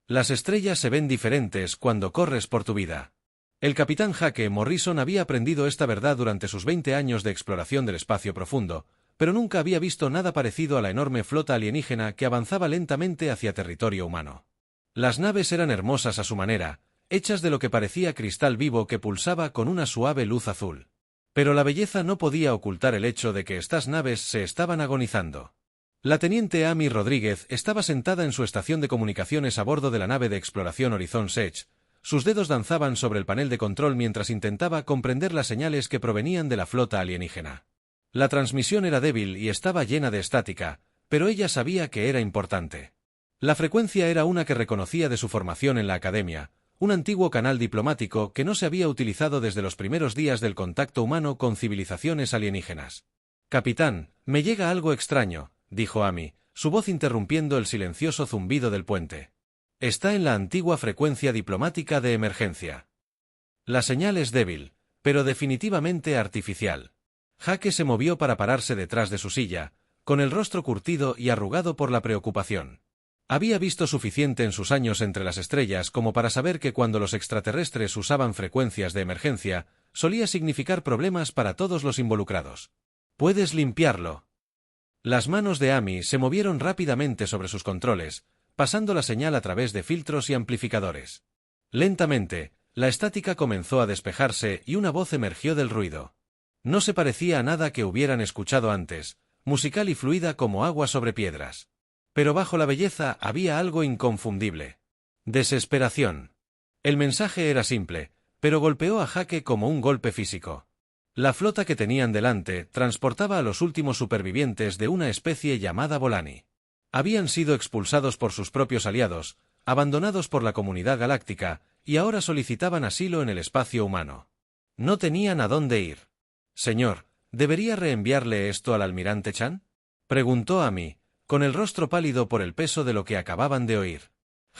Las estrellas se ven diferentes cuando corres por tu vida. El capitán Jake Morrison había aprendido esta verdad durante sus 20 años de exploración del espacio profundo, pero nunca había visto nada parecido a la enorme flota alienígena que avanzaba lentamente hacia territorio humano. Las naves eran hermosas a su manera, hechas de lo que parecía cristal vivo que pulsaba con una suave luz azul. Pero la belleza no podía ocultar el hecho de que estas naves se estaban agonizando. La teniente Amy Rodríguez estaba sentada en su estación de comunicaciones a bordo de la nave de exploración Horizon's Edge. Sus dedos danzaban sobre el panel de control mientras intentaba comprender las señales que provenían de la flota alienígena. La transmisión era débil y estaba llena de estática, pero ella sabía que era importante. La frecuencia era una que reconocía de su formación en la academia, un antiguo canal diplomático que no se había utilizado desde los primeros días del contacto humano con civilizaciones alienígenas. «Capitán, me llega algo extraño», dijo Amy, su voz interrumpiendo el silencioso zumbido del puente. «Está en la antigua frecuencia diplomática de emergencia. La señal es débil, pero definitivamente artificial». Jake se movió para pararse detrás de su silla, con el rostro curtido y arrugado por la preocupación. Había visto suficiente en sus años entre las estrellas como para saber que cuando los extraterrestres usaban frecuencias de emergencia, solía significar problemas para todos los involucrados. «¿Puedes limpiarlo?». Las manos de Amy se movieron rápidamente sobre sus controles, pasando la señal a través de filtros y amplificadores. Lentamente, la estática comenzó a despejarse y una voz emergió del ruido. No se parecía a nada que hubieran escuchado antes, musical y fluida como agua sobre piedras. Pero bajo la belleza había algo inconfundible. Desesperación. El mensaje era simple, pero golpeó a Jake como un golpe físico. La flota que tenían delante transportaba a los últimos supervivientes de una especie llamada Volani. Habían sido expulsados por sus propios aliados, abandonados por la comunidad galáctica, y ahora solicitaban asilo en el espacio humano. No tenían a dónde ir. «Señor, ¿debería reenviarle esto al almirante Chan?», preguntó Amy, con el rostro pálido por el peso de lo que acababan de oír.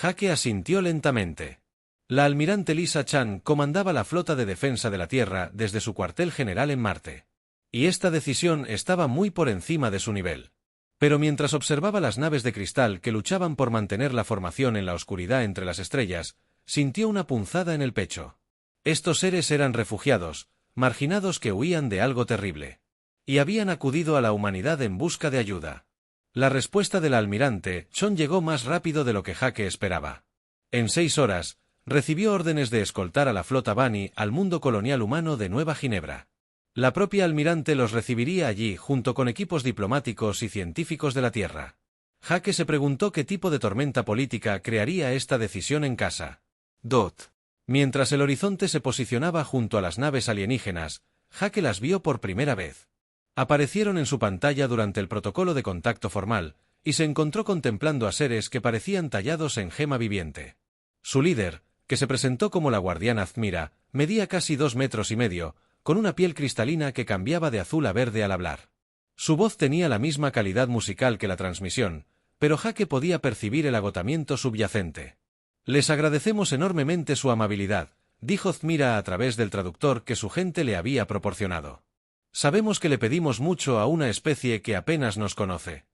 Jake asintió lentamente. La almirante Lisa Chan comandaba la flota de defensa de la Tierra desde su cuartel general en Marte. Y esta decisión estaba muy por encima de su nivel. Pero mientras observaba las naves de cristal que luchaban por mantener la formación en la oscuridad entre las estrellas, sintió una punzada en el pecho. Estos seres eran refugiados, marginados que huían de algo terrible. Y habían acudido a la humanidad en busca de ayuda. La respuesta del almirante Chon llegó más rápido de lo que Jake esperaba. En 6 horas, recibió órdenes de escoltar a la flota Bani al mundo colonial humano de Nueva Ginebra. La propia almirante los recibiría allí junto con equipos diplomáticos y científicos de la Tierra. Jake se preguntó qué tipo de tormenta política crearía esta decisión en casa. Mientras el horizonte se posicionaba junto a las naves alienígenas, Jake las vio por primera vez. Aparecieron en su pantalla durante el protocolo de contacto formal, y se encontró contemplando a seres que parecían tallados en gema viviente. Su líder, que se presentó como la guardiana Azmira, medía casi 2,5 metros, con una piel cristalina que cambiaba de azul a verde al hablar. Su voz tenía la misma calidad musical que la transmisión, pero Jake podía percibir el agotamiento subyacente. «Les agradecemos enormemente su amabilidad», dijo Azmira a través del traductor que su gente le había proporcionado. «Sabemos que le pedimos mucho a una especie que apenas nos conoce».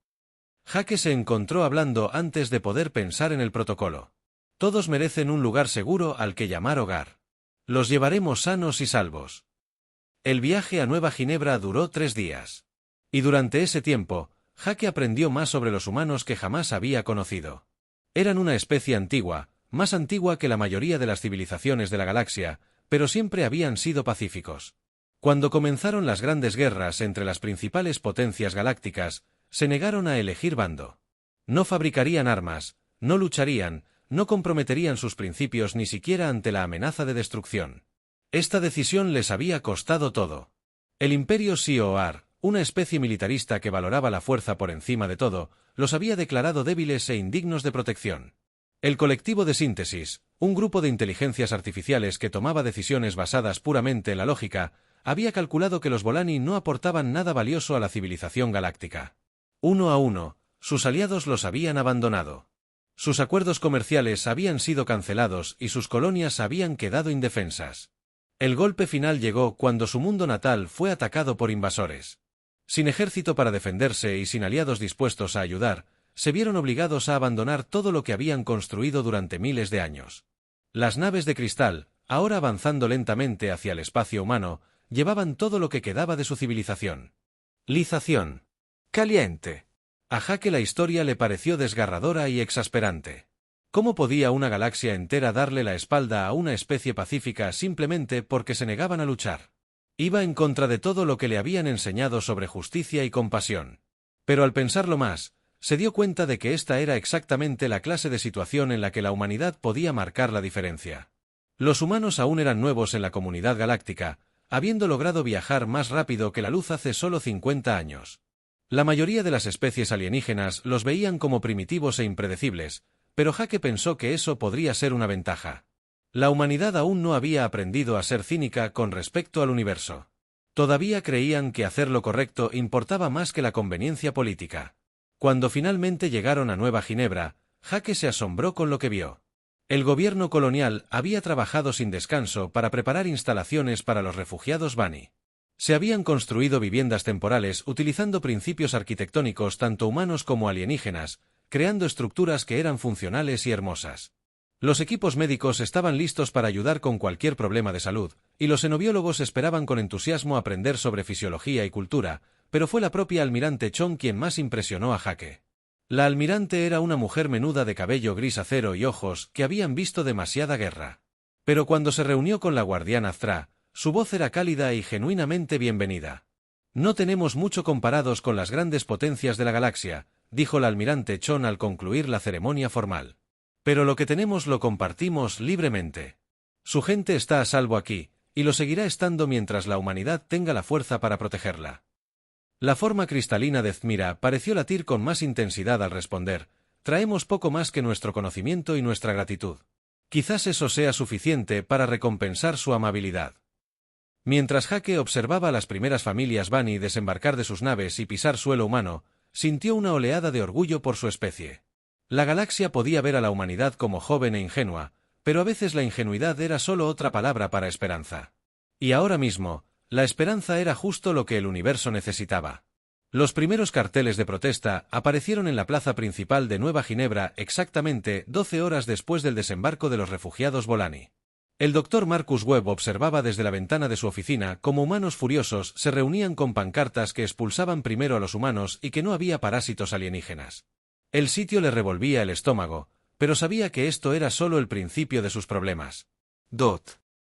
Jake se encontró hablando antes de poder pensar en el protocolo. «Todos merecen un lugar seguro al que llamar hogar. Los llevaremos sanos y salvos». El viaje a Nueva Ginebra duró 3 días. Y durante ese tiempo, Jake aprendió más sobre los humanos que jamás había conocido. Eran una especie antigua, más antigua que la mayoría de las civilizaciones de la galaxia, pero siempre habían sido pacíficos. Cuando comenzaron las grandes guerras entre las principales potencias galácticas, se negaron a elegir bando. No fabricarían armas, no lucharían, no comprometerían sus principios ni siquiera ante la amenaza de destrucción. Esta decisión les había costado todo. El Imperio Sioar, una especie militarista que valoraba la fuerza por encima de todo, los había declarado débiles e indignos de protección. El colectivo de síntesis, un grupo de inteligencias artificiales que tomaba decisiones basadas puramente en la lógica, había calculado que los Volani no aportaban nada valioso a la civilización galáctica. Uno a uno, sus aliados los habían abandonado. Sus acuerdos comerciales habían sido cancelados y sus colonias habían quedado indefensas. El golpe final llegó cuando su mundo natal fue atacado por invasores. Sin ejército para defenderse y sin aliados dispuestos a ayudar, se vieron obligados a abandonar todo lo que habían construido durante miles de años. Las naves de cristal, ahora avanzando lentamente hacia el espacio humano, llevaban todo lo que quedaba de su civilización. Lización. Caliente. A Jake la historia le pareció desgarradora y exasperante. ¿Cómo podía una galaxia entera darle la espalda a una especie pacífica simplemente porque se negaban a luchar? Iba en contra de todo lo que le habían enseñado sobre justicia y compasión. Pero al pensarlo más, se dio cuenta de que esta era exactamente la clase de situación en la que la humanidad podía marcar la diferencia. Los humanos aún eran nuevos en la comunidad galáctica, habiendo logrado viajar más rápido que la luz hace solo 50 años. La mayoría de las especies alienígenas los veían como primitivos e impredecibles, pero Jake pensó que eso podría ser una ventaja. La humanidad aún no había aprendido a ser cínica con respecto al universo. Todavía creían que hacer lo correcto importaba más que la conveniencia política. Cuando finalmente llegaron a Nueva Ginebra, Jake se asombró con lo que vio. El gobierno colonial había trabajado sin descanso para preparar instalaciones para los refugiados Bani. Se habían construido viviendas temporales utilizando principios arquitectónicos tanto humanos como alienígenas, creando estructuras que eran funcionales y hermosas. Los equipos médicos estaban listos para ayudar con cualquier problema de salud, y los xenobiólogos esperaban con entusiasmo aprender sobre fisiología y cultura, pero fue la propia almirante Chong quien más impresionó a Jake. La almirante era una mujer menuda de cabello gris acero y ojos que habían visto demasiada guerra. Pero cuando se reunió con la guardiana Thra, su voz era cálida y genuinamente bienvenida. No tenemos mucho comparados con las grandes potencias de la galaxia, dijo la almirante Chong al concluir la ceremonia formal. Pero lo que tenemos lo compartimos libremente. Su gente está a salvo aquí, y lo seguirá estando mientras la humanidad tenga la fuerza para protegerla. La forma cristalina de Thmira pareció latir con más intensidad al responder: traemos poco más que nuestro conocimiento y nuestra gratitud. Quizás eso sea suficiente para recompensar su amabilidad. Mientras Jake observaba a las primeras familias Bani desembarcar de sus naves y pisar suelo humano, sintió una oleada de orgullo por su especie. La galaxia podía ver a la humanidad como joven e ingenua, pero a veces la ingenuidad era solo otra palabra para esperanza. Y ahora mismo, la esperanza era justo lo que el universo necesitaba. Los primeros carteles de protesta aparecieron en la plaza principal de Nueva Ginebra exactamente 12 horas después del desembarco de los refugiados Bolani. El Dr. Marcus Webb observaba desde la ventana de su oficina cómo humanos furiosos se reunían con pancartas que expulsaban primero a los humanos y que no había parásitos alienígenas. El sitio le revolvía el estómago, pero sabía que esto era solo el principio de sus problemas.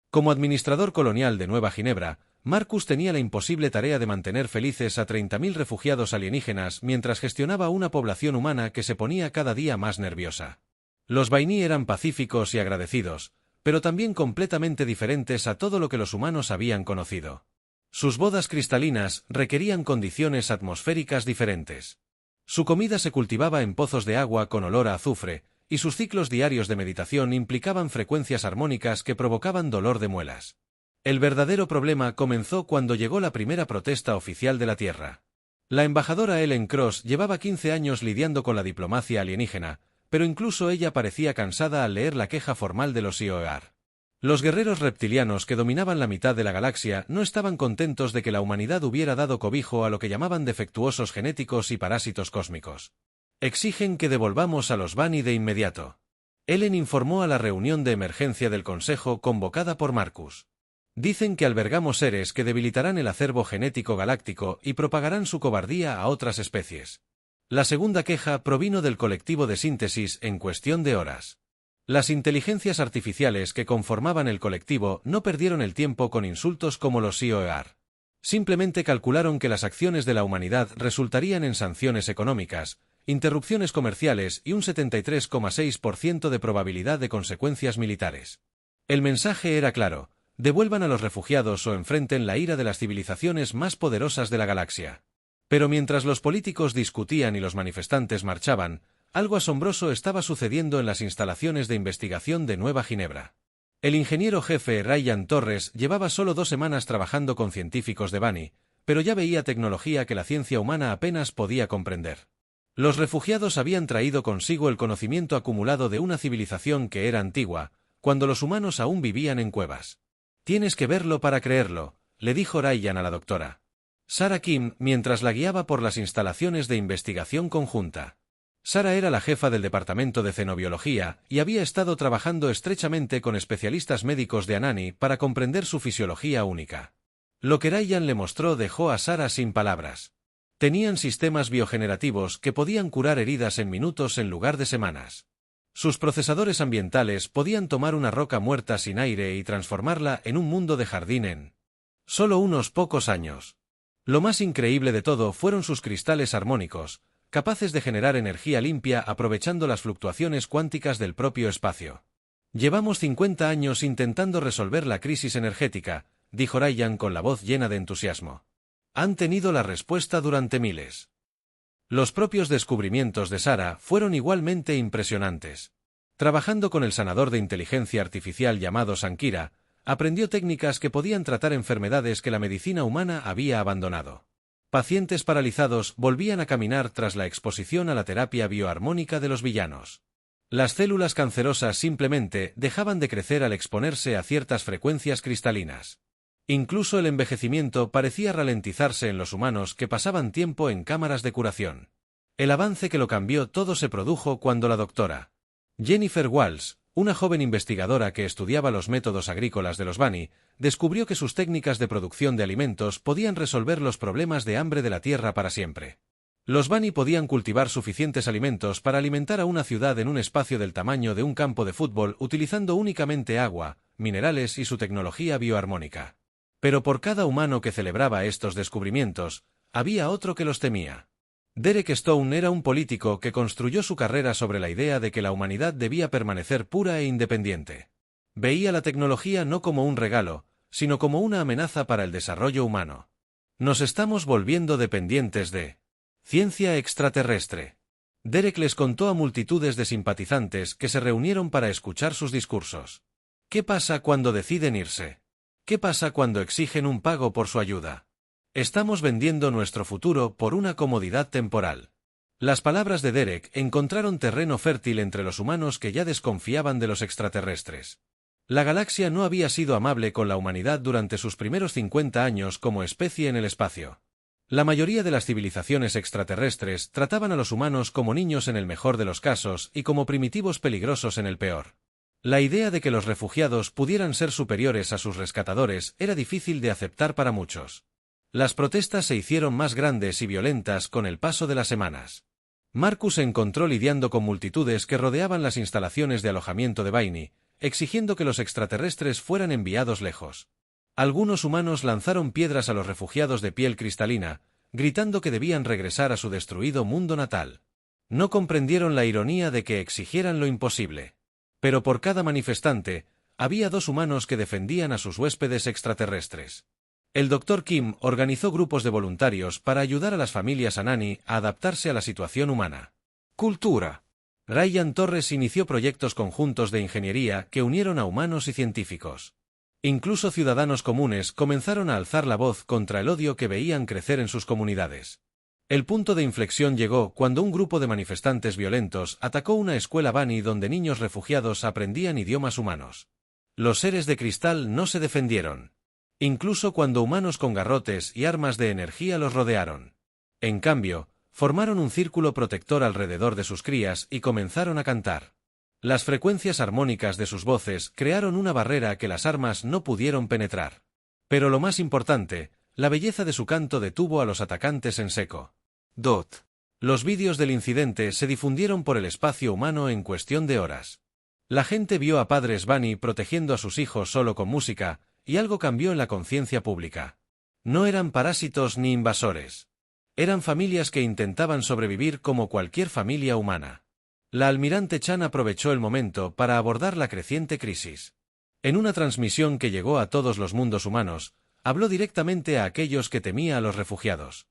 Como administrador colonial de Nueva Ginebra, Marcus tenía la imposible tarea de mantener felices a 30.000 refugiados alienígenas mientras gestionaba una población humana que se ponía cada día más nerviosa. Los Bani eran pacíficos y agradecidos, pero también completamente diferentes a todo lo que los humanos habían conocido. Sus bodas cristalinas requerían condiciones atmosféricas diferentes. Su comida se cultivaba en pozos de agua con olor a azufre, y sus ciclos diarios de meditación implicaban frecuencias armónicas que provocaban dolor de muelas. El verdadero problema comenzó cuando llegó la primera protesta oficial de la Tierra. La embajadora Ellen Cross llevaba 15 años lidiando con la diplomacia alienígena, pero incluso ella parecía cansada al leer la queja formal de los IOER. Los guerreros reptilianos que dominaban la mitad de la galaxia no estaban contentos de que la humanidad hubiera dado cobijo a lo que llamaban defectuosos genéticos y parásitos cósmicos. Exigen que devolvamos a los Bani de inmediato. Ellen informó a la reunión de emergencia del Consejo convocada por Marcus. Dicen que albergamos seres que debilitarán el acervo genético galáctico y propagarán su cobardía a otras especies. La segunda queja provino del colectivo de síntesis en cuestión de horas. Las inteligencias artificiales que conformaban el colectivo no perdieron el tiempo con insultos como los IOER. Simplemente calcularon que las acciones de la humanidad resultarían en sanciones económicas, interrupciones comerciales y un 73,6% de probabilidad de consecuencias militares. El mensaje era claro: devuelvan a los refugiados o enfrenten la ira de las civilizaciones más poderosas de la galaxia. Pero mientras los políticos discutían y los manifestantes marchaban, algo asombroso estaba sucediendo en las instalaciones de investigación de Nueva Ginebra. El ingeniero jefe Ryan Torres llevaba solo 2 semanas trabajando con científicos de Bani, pero ya veía tecnología que la ciencia humana apenas podía comprender. Los refugiados habían traído consigo el conocimiento acumulado de una civilización que era antigua, cuando los humanos aún vivían en cuevas. «Tienes que verlo para creerlo», le dijo Ryan a la doctora Sarah Kim mientras la guiaba por las instalaciones de investigación conjunta. Sara era la jefa del departamento de xenobiología y había estado trabajando estrechamente con especialistas médicos de Anani para comprender su fisiología única. Lo que Ryan le mostró dejó a Sara sin palabras. Tenían sistemas biogenerativos que podían curar heridas en minutos en lugar de semanas. Sus procesadores ambientales podían tomar una roca muerta sin aire y transformarla en un mundo de jardín en solo unos pocos años. Lo más increíble de todo fueron sus cristales armónicos, capaces de generar energía limpia aprovechando las fluctuaciones cuánticas del propio espacio. Llevamos 50 años intentando resolver la crisis energética, dijo Ryan con la voz llena de entusiasmo. Han tenido la respuesta durante miles. Los propios descubrimientos de Sara fueron igualmente impresionantes. Trabajando con el sanador de inteligencia artificial llamado Sankira, aprendió técnicas que podían tratar enfermedades que la medicina humana había abandonado. Pacientes paralizados volvían a caminar tras la exposición a la terapia bioarmónica de los villanos. Las células cancerosas simplemente dejaban de crecer al exponerse a ciertas frecuencias cristalinas. Incluso el envejecimiento parecía ralentizarse en los humanos que pasaban tiempo en cámaras de curación. El avance que lo cambió todo se produjo cuando la doctora Jennifer Walsh, una joven investigadora que estudiaba los métodos agrícolas de los Bani, descubrió que sus técnicas de producción de alimentos podían resolver los problemas de hambre de la Tierra para siempre. Los Bani podían cultivar suficientes alimentos para alimentar a una ciudad en un espacio del tamaño de un campo de fútbol utilizando únicamente agua, minerales y su tecnología bioarmónica. Pero por cada humano que celebraba estos descubrimientos, había otro que los temía. Derek Stone era un político que construyó su carrera sobre la idea de que la humanidad debía permanecer pura e independiente. Veía la tecnología no como un regalo, sino como una amenaza para el desarrollo humano. Nos estamos volviendo dependientes de ciencia extraterrestre. Derek les contó a multitudes de simpatizantes que se reunieron para escuchar sus discursos. ¿Qué pasa cuando deciden irse? ¿Qué pasa cuando exigen un pago por su ayuda? Estamos vendiendo nuestro futuro por una comodidad temporal. Las palabras de Derek encontraron terreno fértil entre los humanos que ya desconfiaban de los extraterrestres. La galaxia no había sido amable con la humanidad durante sus primeros 50 años como especie en el espacio. La mayoría de las civilizaciones extraterrestres trataban a los humanos como niños en el mejor de los casos y como primitivos peligrosos en el peor. La idea de que los refugiados pudieran ser superiores a sus rescatadores era difícil de aceptar para muchos. Las protestas se hicieron más grandes y violentas con el paso de las semanas. Marcus se encontró lidiando con multitudes que rodeaban las instalaciones de alojamiento de Bani, exigiendo que los extraterrestres fueran enviados lejos. Algunos humanos lanzaron piedras a los refugiados de piel cristalina, gritando que debían regresar a su destruido mundo natal. No comprendieron la ironía de que exigieran lo imposible. Pero por cada manifestante, había dos humanos que defendían a sus huéspedes extraterrestres. El Dr. Kim organizó grupos de voluntarios para ayudar a las familias Anani a adaptarse a la situación humana. Cultura. Ryan Torres inició proyectos conjuntos de ingeniería que unieron a humanos y científicos. Incluso ciudadanos comunes comenzaron a alzar la voz contra el odio que veían crecer en sus comunidades. El punto de inflexión llegó cuando un grupo de manifestantes violentos atacó una escuela Bani donde niños refugiados aprendían idiomas humanos. Los seres de cristal no se defendieron. Incluso cuando humanos con garrotes y armas de energía los rodearon. En cambio, formaron un círculo protector alrededor de sus crías y comenzaron a cantar. Las frecuencias armónicas de sus voces crearon una barrera que las armas no pudieron penetrar. Pero lo más importante, la belleza de su canto detuvo a los atacantes en seco. Los vídeos del incidente se difundieron por el espacio humano en cuestión de horas. La gente vio a padres Bani protegiendo a sus hijos solo con música, y algo cambió en la conciencia pública. No eran parásitos ni invasores. Eran familias que intentaban sobrevivir como cualquier familia humana. La almirante Chan aprovechó el momento para abordar la creciente crisis. En una transmisión que llegó a todos los mundos humanos, habló directamente a aquellos que temía a los refugiados.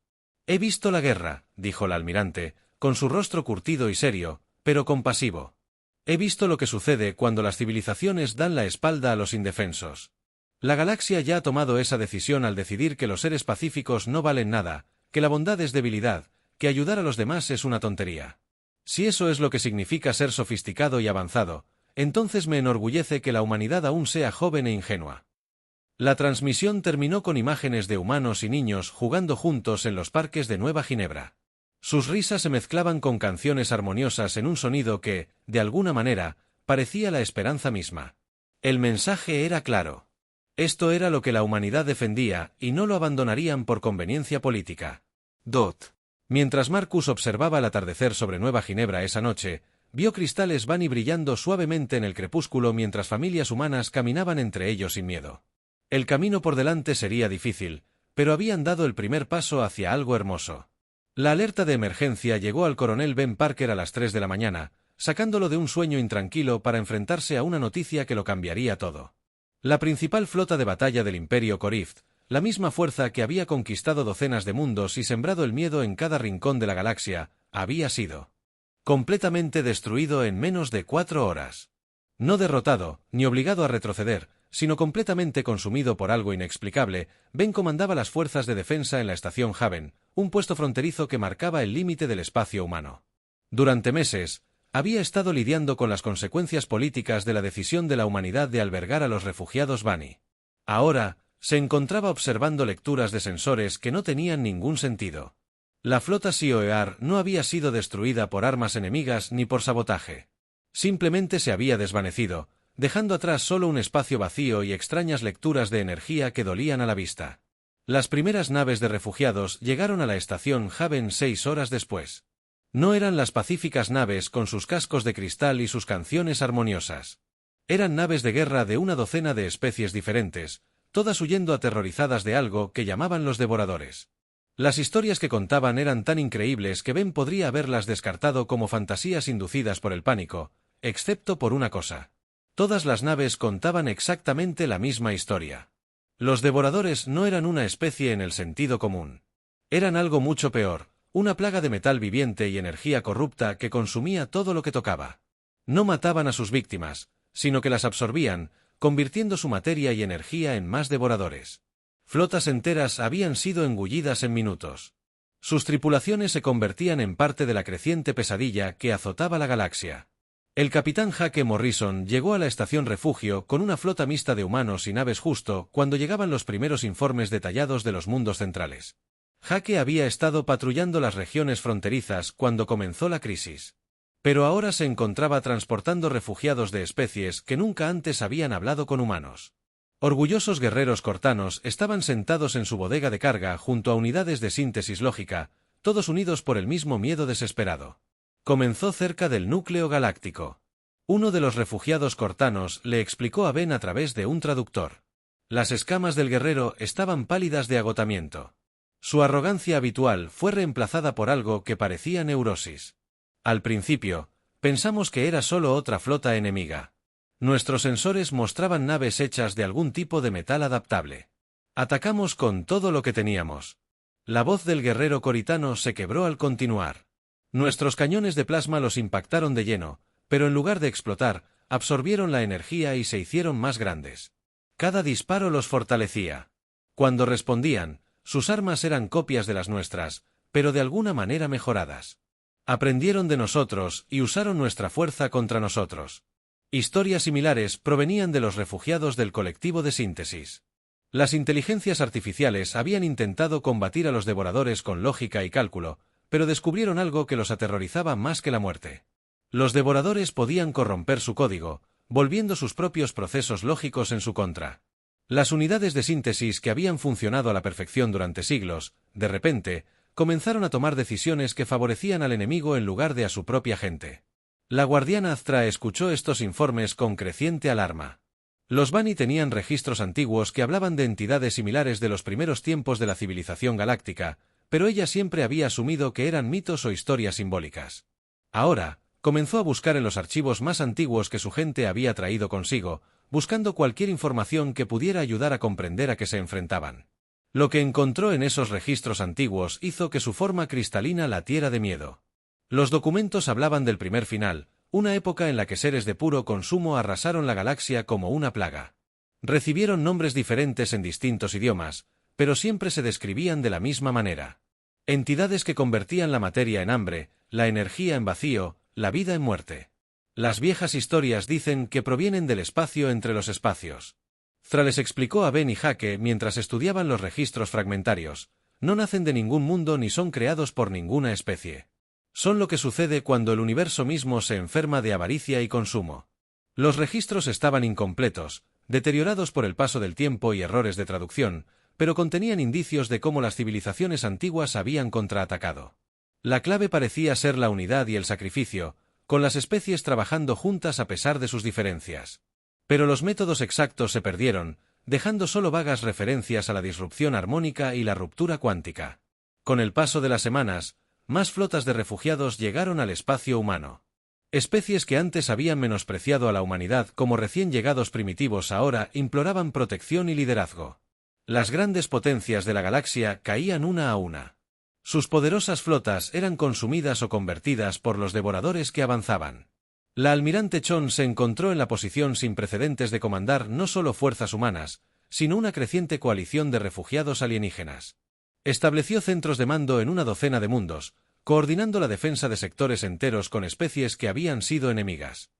He visto la guerra, dijo la almirante, con su rostro curtido y serio, pero compasivo. He visto lo que sucede cuando las civilizaciones dan la espalda a los indefensos. La galaxia ya ha tomado esa decisión al decidir que los seres pacíficos no valen nada, que la bondad es debilidad, que ayudar a los demás es una tontería. Si eso es lo que significa ser sofisticado y avanzado, entonces me enorgullece que la humanidad aún sea joven e ingenua. La transmisión terminó con imágenes de humanos y niños jugando juntos en los parques de Nueva Ginebra. Sus risas se mezclaban con canciones armoniosas en un sonido que, de alguna manera, parecía la esperanza misma. El mensaje era claro. Esto era lo que la humanidad defendía, y no lo abandonarían por conveniencia política. Mientras Marcus observaba el atardecer sobre Nueva Ginebra esa noche, vio cristales Vani brillando suavemente en el crepúsculo mientras familias humanas caminaban entre ellos sin miedo. El camino por delante sería difícil, pero habían dado el primer paso hacia algo hermoso. La alerta de emergencia llegó al coronel Ben Parker a las 3 de la mañana, sacándolo de un sueño intranquilo para enfrentarse a una noticia que lo cambiaría todo. La principal flota de batalla del Imperio Corift, la misma fuerza que había conquistado docenas de mundos y sembrado el miedo en cada rincón de la galaxia, había sido completamente destruido en menos de 4 horas. No derrotado, ni obligado a retroceder, sino completamente consumido por algo inexplicable, Ben comandaba las fuerzas de defensa en la estación Haven, un puesto fronterizo que marcaba el límite del espacio humano. Durante meses, había estado lidiando con las consecuencias políticas de la decisión de la humanidad de albergar a los refugiados Vani. Ahora, se encontraba observando lecturas de sensores que no tenían ningún sentido. La flota SIOEAR no había sido destruida por armas enemigas ni por sabotaje. Simplemente se había desvanecido, dejando atrás solo un espacio vacío y extrañas lecturas de energía que dolían a la vista. Las primeras naves de refugiados llegaron a la estación Haven 6 horas después. No eran las pacíficas naves con sus cascos de cristal y sus canciones armoniosas. Eran naves de guerra de una docena de especies diferentes, todas huyendo aterrorizadas de algo que llamaban los devoradores. Las historias que contaban eran tan increíbles que Ben podría haberlas descartado como fantasías inducidas por el pánico, excepto por una cosa. Todas las naves contaban exactamente la misma historia. Los devoradores no eran una especie en el sentido común. Eran algo mucho peor, una plaga de metal viviente y energía corrupta que consumía todo lo que tocaba. No mataban a sus víctimas, sino que las absorbían, convirtiendo su materia y energía en más devoradores. Flotas enteras habían sido engullidas en minutos. Sus tripulaciones se convertían en parte de la creciente pesadilla que azotaba la galaxia. El capitán Hake Morrison llegó a la estación refugio con una flota mixta de humanos y naves justo cuando llegaban los primeros informes detallados de los mundos centrales. Hake había estado patrullando las regiones fronterizas cuando comenzó la crisis. Pero ahora se encontraba transportando refugiados de especies que nunca antes habían hablado con humanos. Orgullosos guerreros cortanos estaban sentados en su bodega de carga junto a unidades de síntesis lógica, todos unidos por el mismo miedo desesperado. Comenzó cerca del núcleo galáctico. Uno de los refugiados cortanos le explicó a Ben a través de un traductor. Las escamas del guerrero estaban pálidas de agotamiento. Su arrogancia habitual fue reemplazada por algo que parecía neurosis. Al principio, pensamos que era solo otra flota enemiga. Nuestros sensores mostraban naves hechas de algún tipo de metal adaptable. Atacamos con todo lo que teníamos. La voz del guerrero coritano se quebró al continuar. Nuestros cañones de plasma los impactaron de lleno, pero en lugar de explotar, absorbieron la energía y se hicieron más grandes. Cada disparo los fortalecía. Cuando respondían, sus armas eran copias de las nuestras, pero de alguna manera mejoradas. Aprendieron de nosotros y usaron nuestra fuerza contra nosotros. Historias similares provenían de los refugiados del colectivo de síntesis. Las inteligencias artificiales habían intentado combatir a los devoradores con lógica y cálculo, pero descubrieron algo que los aterrorizaba más que la muerte. Los devoradores podían corromper su código, volviendo sus propios procesos lógicos en su contra. Las unidades de síntesis que habían funcionado a la perfección durante siglos, de repente, comenzaron a tomar decisiones que favorecían al enemigo en lugar de a su propia gente. La guardiana Aztra escuchó estos informes con creciente alarma. Los Vani tenían registros antiguos que hablaban de entidades similares de los primeros tiempos de la civilización galáctica, pero ella siempre había asumido que eran mitos o historias simbólicas. Ahora, comenzó a buscar en los archivos más antiguos que su gente había traído consigo, buscando cualquier información que pudiera ayudar a comprender a qué se enfrentaban. Lo que encontró en esos registros antiguos hizo que su forma cristalina latiera de miedo. Los documentos hablaban del primer final, una época en la que seres de puro consumo arrasaron la galaxia como una plaga. Recibieron nombres diferentes en distintos idiomas, pero siempre se describían de la misma manera. Entidades que convertían la materia en hambre, la energía en vacío, la vida en muerte. Las viejas historias dicen que provienen del espacio entre los espacios. Thra les explicó a Ben y Hake mientras estudiaban los registros fragmentarios. No nacen de ningún mundo ni son creados por ninguna especie. Son lo que sucede cuando el universo mismo se enferma de avaricia y consumo. Los registros estaban incompletos, deteriorados por el paso del tiempo y errores de traducción, pero contenían indicios de cómo las civilizaciones antiguas habían contraatacado. La clave parecía ser la unidad y el sacrificio, con las especies trabajando juntas a pesar de sus diferencias. Pero los métodos exactos se perdieron, dejando solo vagas referencias a la disrupción armónica y la ruptura cuántica. Con el paso de las semanas, más flotas de refugiados llegaron al espacio humano. Especies que antes habían menospreciado a la humanidad como recién llegados primitivos ahora imploraban protección y liderazgo. Las grandes potencias de la galaxia caían una a una. Sus poderosas flotas eran consumidas o convertidas por los devoradores que avanzaban. La almirante Chon se encontró en la posición sin precedentes de comandar no solo fuerzas humanas, sino una creciente coalición de refugiados alienígenas. Estableció centros de mando en una docena de mundos, coordinando la defensa de sectores enteros con especies que habían sido enemigas.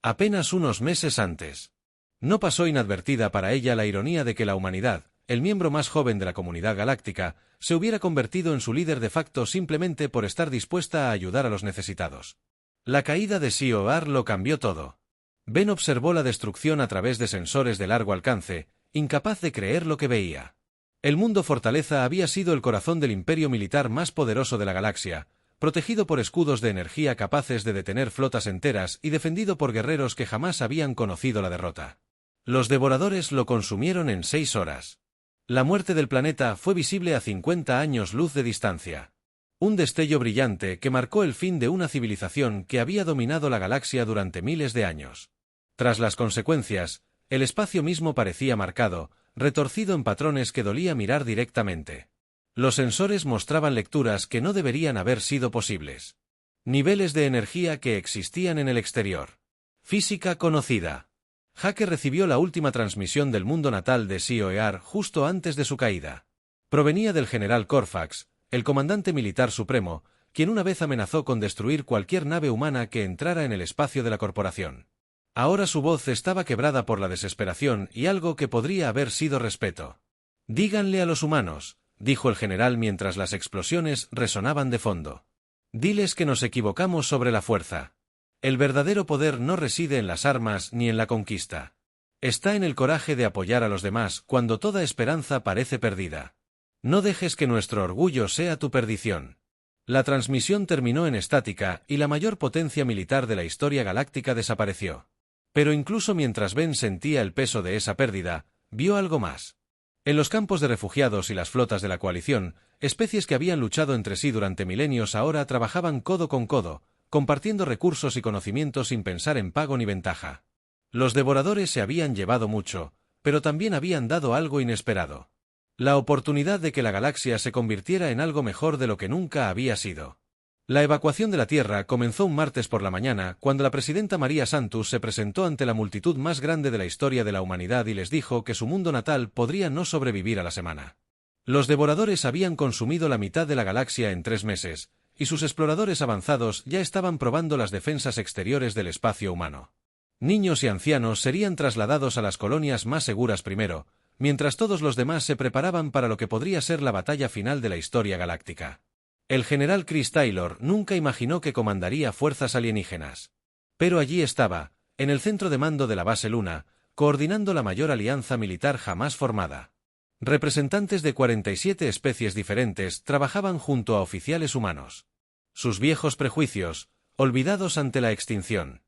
Apenas unos meses antes. No pasó inadvertida para ella la ironía de que la humanidad, el miembro más joven de la comunidad galáctica, se hubiera convertido en su líder de facto simplemente por estar dispuesta a ayudar a los necesitados. La caída de COR lo cambió todo. Ben observó la destrucción a través de sensores de largo alcance, incapaz de creer lo que veía. El mundo fortaleza había sido el corazón del imperio militar más poderoso de la galaxia, protegido por escudos de energía capaces de detener flotas enteras y defendido por guerreros que jamás habían conocido la derrota. Los devoradores lo consumieron en 6 horas. La muerte del planeta fue visible a 50 años luz de distancia. Un destello brillante que marcó el fin de una civilización que había dominado la galaxia durante miles de años. Tras las consecuencias, el espacio mismo parecía marcado, retorcido en patrones que dolía mirar directamente. Los sensores mostraban lecturas que no deberían haber sido posibles. Niveles de energía que existían en el exterior. Física conocida. Hake recibió la última transmisión del mundo natal de COR justo antes de su caída. Provenía del general Corfax, el comandante militar supremo, quien una vez amenazó con destruir cualquier nave humana que entrara en el espacio de la corporación. Ahora su voz estaba quebrada por la desesperación y algo que podría haber sido respeto. «Díganle a los humanos», dijo el general mientras las explosiones resonaban de fondo. «Diles que nos equivocamos sobre la fuerza. El verdadero poder no reside en las armas ni en la conquista. Está en el coraje de apoyar a los demás cuando toda esperanza parece perdida. No dejes que nuestro orgullo sea tu perdición». La transmisión terminó en estática y la mayor potencia militar de la historia galáctica desapareció. Pero incluso mientras Ben sentía el peso de esa pérdida, vio algo más. En los campos de refugiados y las flotas de la coalición, especies que habían luchado entre sí durante milenios ahora trabajaban codo con codo, compartiendo recursos y conocimientos sin pensar en pago ni ventaja. Los devoradores se habían llevado mucho, pero también habían dado algo inesperado. La oportunidad de que la galaxia se convirtiera en algo mejor de lo que nunca había sido. La evacuación de la Tierra comenzó un martes por la mañana, cuando la presidenta María Santos se presentó ante la multitud más grande de la historia de la humanidad y les dijo que su mundo natal podría no sobrevivir a la semana. Los devoradores habían consumido la mitad de la galaxia en 3 meses, y sus exploradores avanzados ya estaban probando las defensas exteriores del espacio humano. Niños y ancianos serían trasladados a las colonias más seguras primero, mientras todos los demás se preparaban para lo que podría ser la batalla final de la historia galáctica. El general Chris Taylor nunca imaginó que comandaría fuerzas alienígenas. Pero allí estaba, en el centro de mando de la base Luna, coordinando la mayor alianza militar jamás formada. Representantes de 47 especies diferentes trabajaban junto a oficiales humanos. Sus viejos prejuicios, olvidados ante la extinción.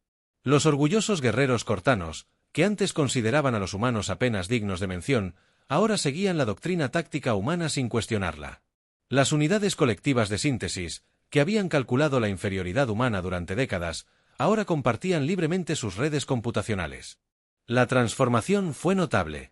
Los orgullosos guerreros cortanos, que antes consideraban a los humanos apenas dignos de mención, ahora seguían la doctrina táctica humana sin cuestionarla. Las unidades colectivas de síntesis, que habían calculado la inferioridad humana durante décadas, ahora compartían libremente sus redes computacionales. La transformación fue notable.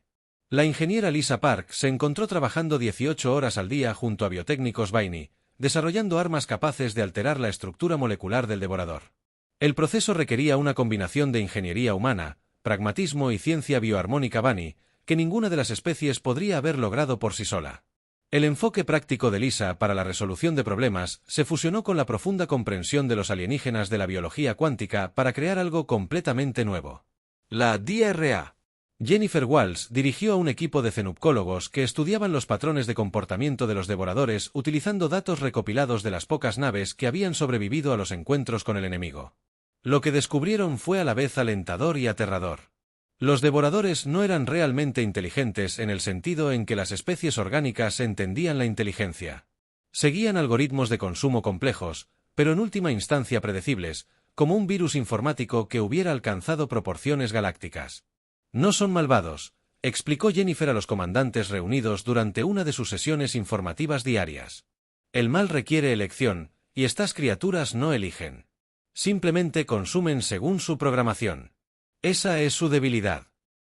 La ingeniera Lisa Park se encontró trabajando 18 horas al día junto a biotécnicos Baini, desarrollando armas capaces de alterar la estructura molecular del devorador. El proceso requería una combinación de ingeniería humana, pragmatismo y ciencia bioarmónica Bani, que ninguna de las especies podría haber logrado por sí sola. El enfoque práctico de Lisa para la resolución de problemas se fusionó con la profunda comprensión de los alienígenas de la biología cuántica para crear algo completamente nuevo. La DRA. Jennifer Walsh dirigió a un equipo de cenupcólogos que estudiaban los patrones de comportamiento de los devoradores utilizando datos recopilados de las pocas naves que habían sobrevivido a los encuentros con el enemigo. Lo que descubrieron fue a la vez alentador y aterrador. Los devoradores no eran realmente inteligentes en el sentido en que las especies orgánicas entendían la inteligencia. Seguían algoritmos de consumo complejos, pero en última instancia predecibles, como un virus informático que hubiera alcanzado proporciones galácticas. No son malvados, explicó Jennifer a los comandantes reunidos durante una de sus sesiones informativas diarias. El mal requiere elección, y estas criaturas no eligen. Simplemente consumen según su programación. Esa es su debilidad.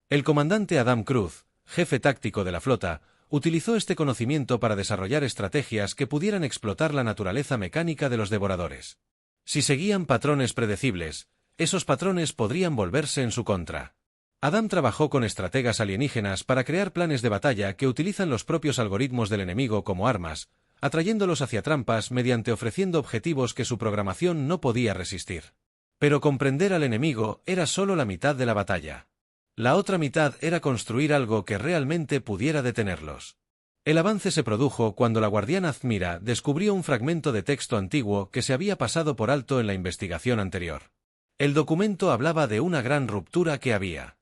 El comandante Adam Cruz, jefe táctico de la flota, utilizó este conocimiento para desarrollar estrategias que pudieran explotar la naturaleza mecánica de los devoradores. Si seguían patrones predecibles, esos patrones podrían volverse en su contra. Adam trabajó con estrategas alienígenas para crear planes de batalla que utilizan los propios algoritmos del enemigo como armas, atrayéndolos hacia trampas mediante ofreciendo objetivos que su programación no podía resistir. Pero comprender al enemigo era solo la mitad de la batalla. La otra mitad era construir algo que realmente pudiera detenerlos. El avance se produjo cuando la guardiana Zmira descubrió un fragmento de texto antiguo que se había pasado por alto en la investigación anterior. El documento hablaba de una gran ruptura que había.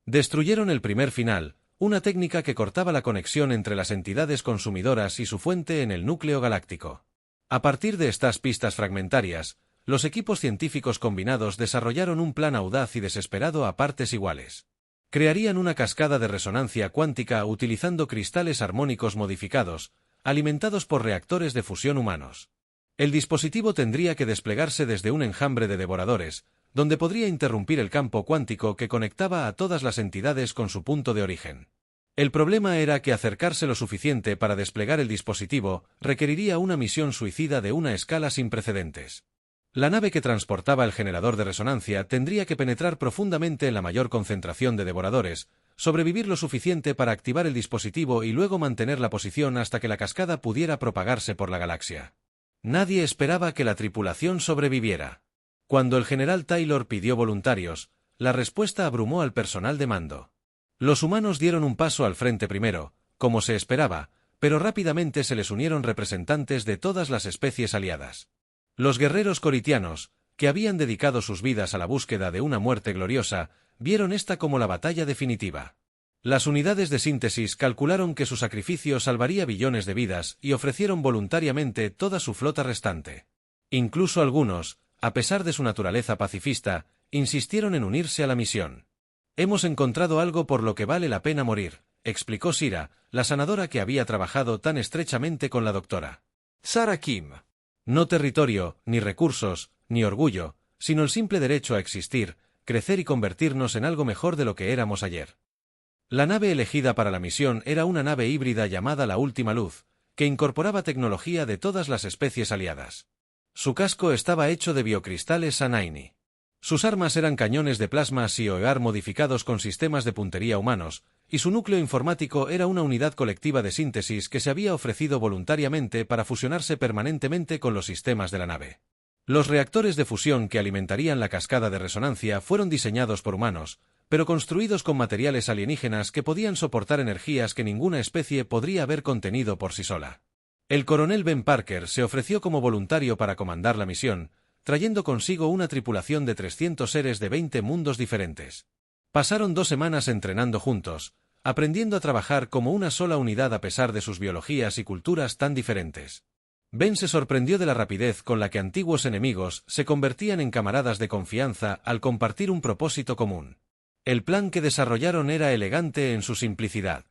Destruyeron el primer final, una técnica que cortaba la conexión entre las entidades consumidoras y su fuente en el núcleo galáctico. A partir de estas pistas fragmentarias, los equipos científicos combinados desarrollaron un plan audaz y desesperado a partes iguales. Crearían una cascada de resonancia cuántica utilizando cristales armónicos modificados, alimentados por reactores de fusión humanos. El dispositivo tendría que desplegarse desde un enjambre de devoradores, donde podría interrumpir el campo cuántico que conectaba a todas las entidades con su punto de origen. El problema era que acercarse lo suficiente para desplegar el dispositivo requeriría una misión suicida de una escala sin precedentes. La nave que transportaba el generador de resonancia tendría que penetrar profundamente en la mayor concentración de devoradores, sobrevivir lo suficiente para activar el dispositivo y luego mantener la posición hasta que la cascada pudiera propagarse por la galaxia. Nadie esperaba que la tripulación sobreviviera. Cuando el general Taylor pidió voluntarios, la respuesta abrumó al personal de mando. Los humanos dieron un paso al frente primero, como se esperaba, pero rápidamente se les unieron representantes de todas las especies aliadas. Los guerreros coritianos, que habían dedicado sus vidas a la búsqueda de una muerte gloriosa, vieron esta como la batalla definitiva. Las unidades de síntesis calcularon que su sacrificio salvaría billones de vidas y ofrecieron voluntariamente toda su flota restante. Incluso algunos, a pesar de su naturaleza pacifista, insistieron en unirse a la misión. «Hemos encontrado algo por lo que vale la pena morir», explicó Sira, la sanadora que había trabajado tan estrechamente con la doctora. Sarah Kim. No territorio, ni recursos, ni orgullo, sino el simple derecho a existir, crecer y convertirnos en algo mejor de lo que éramos ayer. La nave elegida para la misión era una nave híbrida llamada La Última Luz, que incorporaba tecnología de todas las especies aliadas. Su casco estaba hecho de biocristales Sanaini. Sus armas eran cañones de plasma SIOEAR modificados con sistemas de puntería humanos, y su núcleo informático era una unidad colectiva de síntesis que se había ofrecido voluntariamente para fusionarse permanentemente con los sistemas de la nave. Los reactores de fusión que alimentarían la cascada de resonancia fueron diseñados por humanos, pero construidos con materiales alienígenas que podían soportar energías que ninguna especie podría haber contenido por sí sola. El coronel Ben Parker se ofreció como voluntario para comandar la misión, trayendo consigo una tripulación de 300 seres de 20 mundos diferentes. Pasaron 2 semanas entrenando juntos, aprendiendo a trabajar como una sola unidad a pesar de sus biologías y culturas tan diferentes. Ben se sorprendió de la rapidez con la que antiguos enemigos se convertían en camaradas de confianza al compartir un propósito común. El plan que desarrollaron era elegante en su simplicidad.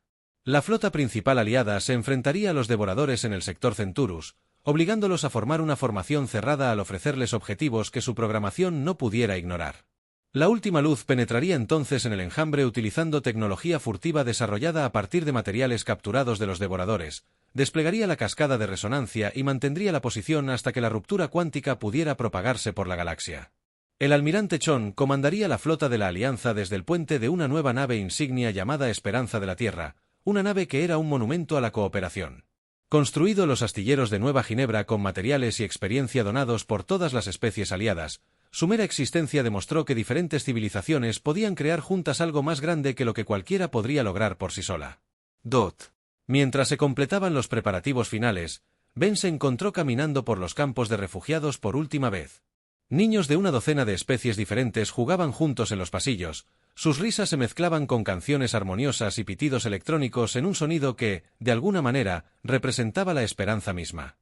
La flota principal aliada se enfrentaría a los devoradores en el sector Centurus, obligándolos a formar una formación cerrada al ofrecerles objetivos que su programación no pudiera ignorar. La Última Luz penetraría entonces en el enjambre utilizando tecnología furtiva desarrollada a partir de materiales capturados de los devoradores, desplegaría la cascada de resonancia y mantendría la posición hasta que la ruptura cuántica pudiera propagarse por la galaxia. El almirante Chon comandaría la flota de la Alianza desde el puente de una nueva nave insignia llamada Esperanza de la Tierra, una nave que era un monumento a la cooperación. Construido los astilleros de Nueva Ginebra con materiales y experiencia donados por todas las especies aliadas, su mera existencia demostró que diferentes civilizaciones podían crear juntas algo más grande que lo que cualquiera podría lograr por sí sola. Mientras se completaban los preparativos finales, Ben se encontró caminando por los campos de refugiados por última vez. Niños de una docena de especies diferentes jugaban juntos en los pasillos, sus risas se mezclaban con canciones armoniosas y pitidos electrónicos en un sonido que, de alguna manera, representaba la esperanza misma.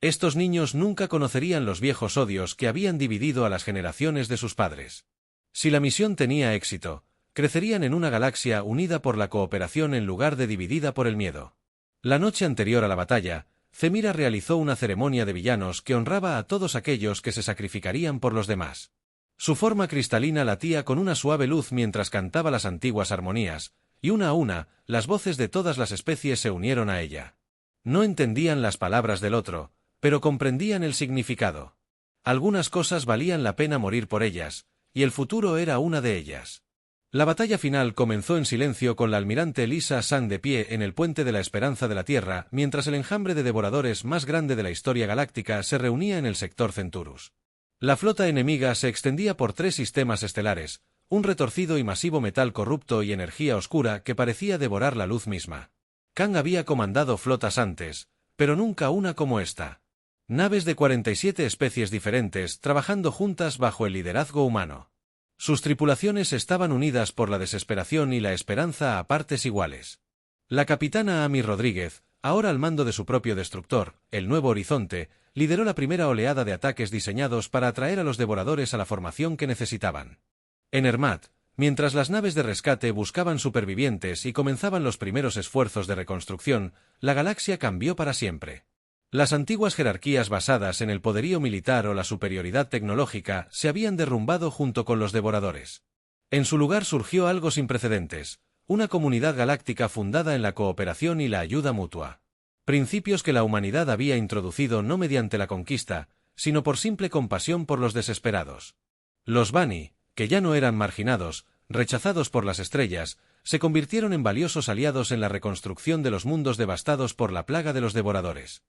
Estos niños nunca conocerían los viejos odios que habían dividido a las generaciones de sus padres. Si la misión tenía éxito, crecerían en una galaxia unida por la cooperación en lugar de dividida por el miedo. La noche anterior a la batalla, Zemira realizó una ceremonia de villanos que honraba a todos aquellos que se sacrificarían por los demás. Su forma cristalina latía con una suave luz mientras cantaba las antiguas armonías, y una a una, las voces de todas las especies se unieron a ella. No entendían las palabras del otro, pero comprendían el significado. Algunas cosas valían la pena morir por ellas, y el futuro era una de ellas. La batalla final comenzó en silencio con la almirante Lisa San de pie en el puente de la Esperanza de la Tierra, mientras el enjambre de devoradores más grande de la historia galáctica se reunía en el sector Centurus. La flota enemiga se extendía por 3 sistemas estelares, un retorcido y masivo metal corrupto y energía oscura que parecía devorar la luz misma. Kang había comandado flotas antes, pero nunca una como esta. Naves de 47 especies diferentes trabajando juntas bajo el liderazgo humano. Sus tripulaciones estaban unidas por la desesperación y la esperanza a partes iguales. La capitana Amy Rodríguez, ahora al mando de su propio destructor, el Nuevo Horizonte, lideró la primera oleada de ataques diseñados para atraer a los devoradores a la formación que necesitaban. En Hermat, mientras las naves de rescate buscaban supervivientes y comenzaban los primeros esfuerzos de reconstrucción, la galaxia cambió para siempre. Las antiguas jerarquías basadas en el poderío militar o la superioridad tecnológica se habían derrumbado junto con los devoradores. En su lugar surgió algo sin precedentes, una comunidad galáctica fundada en la cooperación y la ayuda mutua. Principios que la humanidad había introducido no mediante la conquista, sino por simple compasión por los desesperados. Los Bani, que ya no eran marginados, rechazados por las estrellas, se convirtieron en valiosos aliados en la reconstrucción de los mundos devastados por la plaga de los devoradores.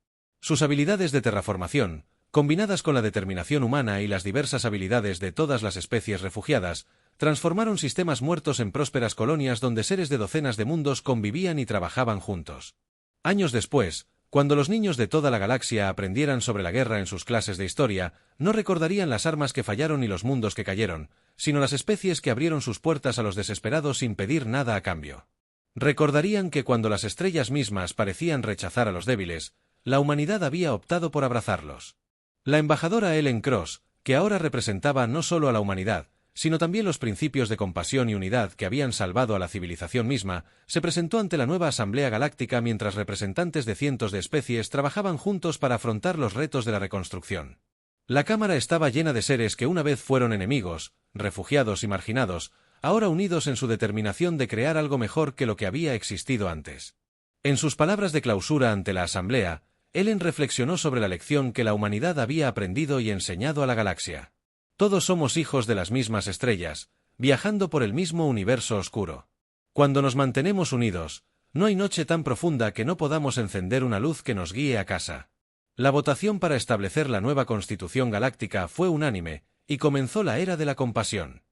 Sus habilidades de terraformación, combinadas con la determinación humana y las diversas habilidades de todas las especies refugiadas, transformaron sistemas muertos en prósperas colonias donde seres de docenas de mundos convivían y trabajaban juntos. Años después, cuando los niños de toda la galaxia aprendieran sobre la guerra en sus clases de historia, no recordarían las armas que fallaron y los mundos que cayeron, sino las especies que abrieron sus puertas a los desesperados sin pedir nada a cambio. Recordarían que cuando las estrellas mismas parecían rechazar a los débiles, la humanidad había optado por abrazarlos. La embajadora Ellen Cross, que ahora representaba no solo a la humanidad, sino también los principios de compasión y unidad que habían salvado a la civilización misma, se presentó ante la nueva Asamblea Galáctica mientras representantes de cientos de especies trabajaban juntos para afrontar los retos de la reconstrucción. La Cámara estaba llena de seres que una vez fueron enemigos, refugiados y marginados, ahora unidos en su determinación de crear algo mejor que lo que había existido antes. En sus palabras de clausura ante la Asamblea, Ellen reflexionó sobre la lección que la humanidad había aprendido y enseñado a la galaxia. Todos somos hijos de las mismas estrellas, viajando por el mismo universo oscuro. Cuando nos mantenemos unidos, no hay noche tan profunda que no podamos encender una luz que nos guíe a casa. La votación para establecer la nueva Constitución Galáctica fue unánime, y comenzó la era de la compasión.